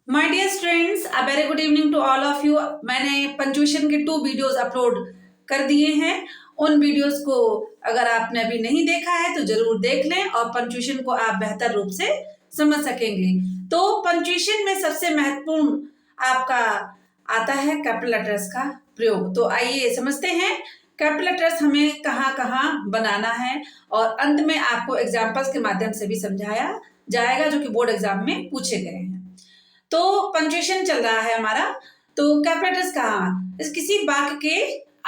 My dear students, a very good evening to all of you. मैंने punctuation के 2 videos upload कर दिए हैं। उन वीडियोस को अगर आपने अभी नहीं देखा है तो जरूर देख लें और पंक्चुएशन को आप बेहतर रूप से समझ सकेंगे। तो पंक्चुएशन में सबसे महत्वपूर्ण आपका आता है कैपिटल लेटर्स का प्रयोग। तो आइए समझते हैं कैपिटल लेटर्स हमें कहाँ कहाँ बनाना है और अंत में आपको एग्जाम्पल्स के माध्यम से भी समझाया जाएगा जो कि बोर्ड एग्जाम में पूछे गए हैं। तो पंक्चुएशन चल रहा है हमारा। तो कैपिटल्स कहाँ, इस किसी वाक्य के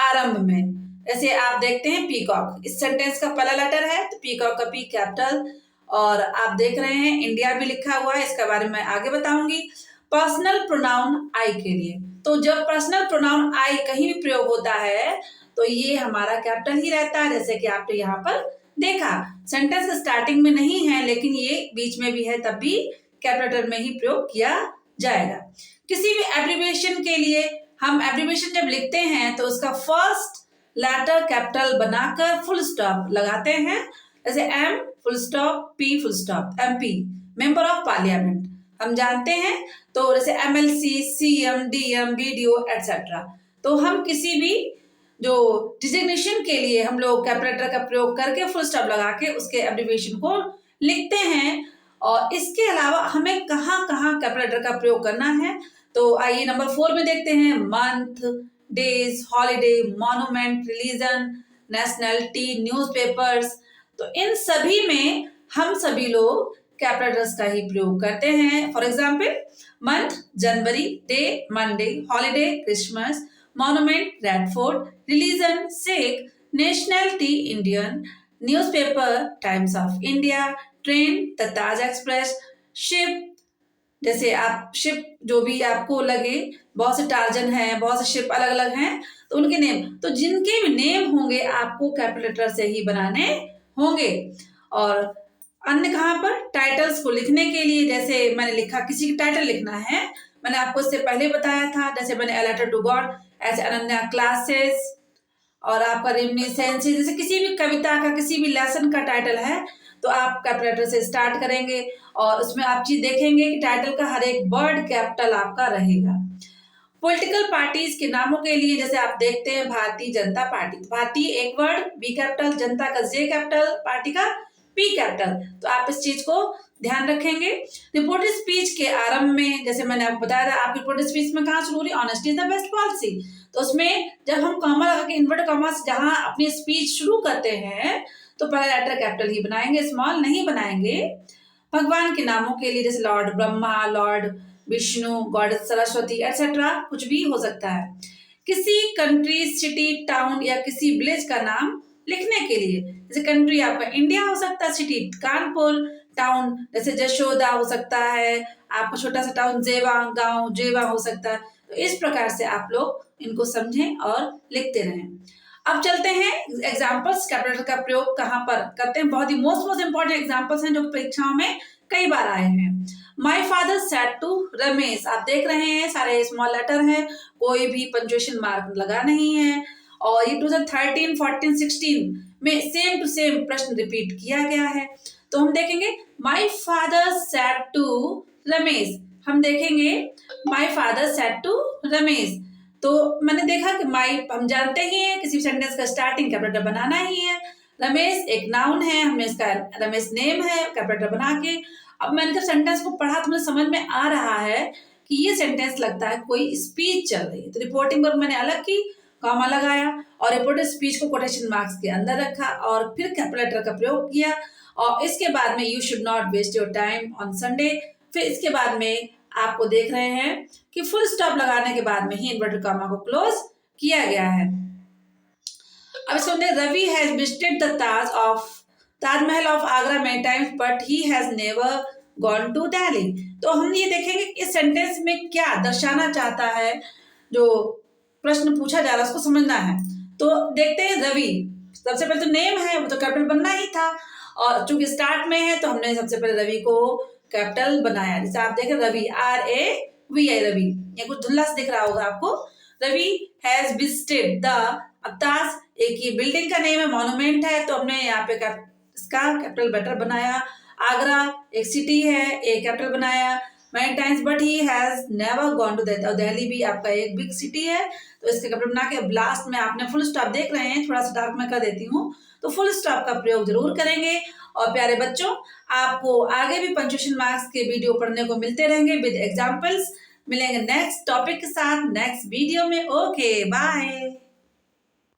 आरंभ में, जैसे आप देखते हैं पीकॉक, इस सेंटेंस का पहला लेटर है तो पीकॉक का पी कैपिटल। और आप देख रहे हैं इंडिया भी लिखा हुआ है, इसके बारे में आगे बताऊंगी। पर्सनल प्रोनाउन आई के लिए, तो जब पर्सनल प्रोनाउन आई कहीं भी प्रयोग होता है तो ये हमारा कैपिटल ही रहता है। जैसे कि आपने यहाँ पर देखा, सेंटेंस स्टार्टिंग में नहीं है लेकिन ये बीच में भी है, तब भी कैपिटल में ही प्रयोग किया जाएगा। किसी भी एब्रिविएशन के लिए हम एब्रिविएशन जब लिखते हैं तो उसका फर्स्ट लेटर कैपिटल बनाकर फुल स्टॉप लगाते हैं। जैसे M full stop, P full stop, MP member of Parliament हम जानते हैं। तो जैसे MLC, CM, DM, BDO etcetera. तो हम किसी भी जो डिजिग्नेशन के लिए हम लोग कैपिटल का प्रयोग करके फुल स्टॉप लगा के उसके एब्रिविएशन को लिखते हैं। और इसके अलावा हमें कहाँ कहाँ कैपिटल का प्रयोग करना है, तो आइए नंबर 4 में देखते हैं। Month, days, holiday, monument, religion, nationality, newspapers. तो इन सभी में हम सभी लोग कैपिटल्स का ही प्रयोग करते हैं। For example, month January, day Monday, holiday Christmas, monument red fort, religion Sikh, nationality Indian, newspaper times of India, train the Taj express, ship जैसे आप शिप जो भी आपको लगे, बहुत से टार्जन हैं, बहुत से शिप अलग अलग हैं, तो उनके नेम, तो जिनके भी नेम होंगे आपको कैपिटल लेटर से ही बनाने होंगे। और अन्य कहाँ पर टाइटल्स को लिखने के लिए, जैसे मैंने लिखा किसी की टाइटल लिखना है, मैंने आपको इससे पहले बताया था। जैसे मैंने अ लेटर टू गॉड, ऐसे अनन्या क्लासेस, और आपका रेमिनिसेंसेस, जैसे किसी भी कविता का किसी भी लेसन का टाइटल है तो आप कैपिटल लेटर से स्टार्ट करेंगे और उसमें आप चीज देखेंगे कि टाइटल का हर एक वर्ड कैपिटल आपका रहेगा। पॉलिटिकल पार्टीज के नामों के लिए जैसे आप देखते हैं भारतीय जनता पार्टी, भारतीय एक वर्ड, बी कैपिटल, जनता का जे कैपिटल, पार्टी का पी कैपिटल। तो आप इस चीज को ध्यान रखेंगे। रिपोर्टेड स्पीच के आरंभ में, जैसे मैंने आपको बताया था, आपकी रिपोर्टेड स्पीच में कहाँ शुरू हो रही, honesty is the best policy. तो उसमें जब हम कॉमा लगा के इन्वर्ट कॉमा से जहां अपनी स्पीच शुरू करते हैं तो पहला लेटर कैपिटल ही बनाएंगे, स्मॉल नहीं बनाएंगे। भगवान के नामों के लिए जैसे Lord Brahma, Lord Vishnu, goddess Saraswati etcetera, कुछ भी हो सकता है। किसी कंट्री, सिटी, टाउन या किसी विलेज का नाम लिखने के लिए, जैसे कंट्री आपका इंडिया हो सकता है, सिटी कानपुर, टाउन जैसे जशोदा हो सकता है, आपका छोटा सा टाउन जेवा, गांव जेवा हो सकता है। तो इस प्रकार से आप लोग इनको समझें और लिखते रहें। अब चलते हैं एग्जाम्पल्स, कैपिटल का प्रयोग कहाँ पर करते हैं। बहुत ही मोस्ट इंपॉर्टेंट एग्जाम्पल्स हैं जो परीक्षाओं में कई बार आए हैं। My father said to Ramesh, आप देख रहे हैं सारे स्मॉल लेटर है, कोई भी पंक्चुएशन मार्क लगा नहीं है। और ये 2013, 14, 16 में सेम टू सेम प्रश्न रिपीट किया गया है। तो हम देखेंगे my father said to Ramesh, हम देखेंगे my father said to Ramesh. तो मैंने देखा कि माई हम जानते ही हैं किसी सेंटेंस का स्टार्टिंग कैपिटल बनाना ही है। रमेश एक नाउन है, हमने इसका रमेश नेम है कैपिटल बना के। अब मैंने जब सेंटेंस को पढ़ा तो मुझे समझ में आ रहा है कि ये सेंटेंस लगता है कोई स्पीच चल रही है। तो रिपोर्टिंग वर्क मैंने अलग की, कॉमा लगाया और रिपोर्टेड स्पीच को कोटेशन मार्क्स के अंदर रखा और फिर कैपिटल लेटर का प्रयोग किया। और इसके बाद में you should not waste your time on Sunday. फिर इसके बाद में आपको देख रहे हैं कि फुल स्टॉप लगाने के बाद में ही इन्वर्टेड कॉमा को क्लोज किया गया है। अब इसको Ravi has visited the Taj Mahal of Agra many times but he has never gone to Delhi. तो हम ये देखेंगे इस सेंटेंस में क्या दर्शाना चाहता है, जो प्रश्न पूछा जा रहा है उसको समझना है। तो देखते हैं रवि, सबसे पहले तो नेम है, वो तो कैपिटल बनना ही था और चूंकि स्टार्ट में है तो हमने सबसे पहले रवि को कैपिटल बनाया। जैसे आप देखें रवि, RAVI रवि, ये कुछ धुंधला से दिख रहा होगा आपको। रवि हैज विजिटेड द, अब ताज एक ये बिल्डिंग का नेम है, मॉन्यूमेंट है, तो हमने यहाँ पे इसका कैपिटल लेटर बनाया। आगरा एक सिटी है, एक कैपिटल बनाया। many times, but he has never gone to Delhi. और दिल्ली भी आपका एक बिग सिटी है, तो इसके कपड़े बना के लास्ट में आपने फुल स्टॉप देख रहे हैं, थोड़ा सा डार्क में कर देती हूँ, तो फुल स्टॉप का प्रयोग जरूर करेंगे। और प्यारे बच्चों, आपको आगे भी पंक्चुएशन मार्क्स के वीडियो पढ़ने को मिलते रहेंगे विद एग्जाम्पल्स। मिलेंगे नेक्स्ट टॉपिक के साथ नेक्स्ट वीडियो में। Okay, bye.